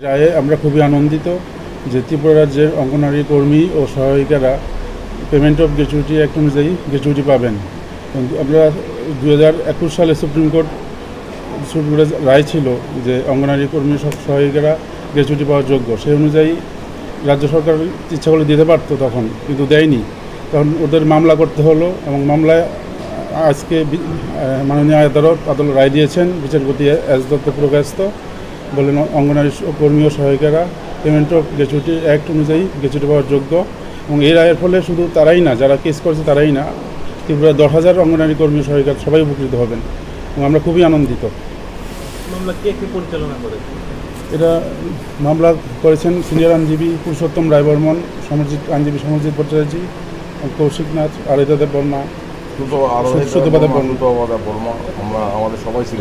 রায়ে আমরা খুবই আনন্দিত যে ত্রিপুরা রাজ্যের অঙ্গনওয়াড়ি কর্মী ও সহায়িকারা পেমেন্ট অফ গ্র্যাচুইটি অ্যাক্ট অনুযায়ী গ্র্যাচুইটি পাবেন। আমরা 2021 সালে সুপ্রিম কোর্টের রায় ছিল যে অঙ্গনওয়াড়ি কর্মী সহায়িকারা গ্র্যাচুইটি পাওয়ার যোগ্য। সেই অনুযায়ী রাজ্য সরকার ইচ্ছা করলে দিতে পারত তখন, কিন্তু দেয়নি। তখন ওদের মামলা করতে হলো এবং মামলায় আজকে মাননীয় আদালত রায় দিয়েছেন। বিচারপতি এস দত্ত পুরকায়স্থ বলেন অঙ্গনওয়াড়ি কর্মী ও সহায়িকারা পেমেন্ট অফ গ্র্যাচুইটি অ্যাক্ট অনুযায়ী গ্র্যাচুইটি পাওয়ার যোগ্য। এবং এই রায়ের ফলে শুধু তারাই না, যারা কেস করেছে তারাই না, ত্রিপুরা 10,000 অঙ্গনওয়াড়ি কর্মী সহায়িকা সবাই উপকৃত হবেন এবং আমরা খুবই আনন্দিত। মামলা কে পরিচালনা করে? এটা মামলা করেছেন সিনিয়র আইনজীবী পুরুষোত্তম রায় বর্মন, আইনজীবী সমরজিৎ ভট্টাচার্য, কৌশিক নাথ, আরিতা দেব বর্মা, সুতপা দেব বর্মা, আমরা আমাদের সবাই ছিল।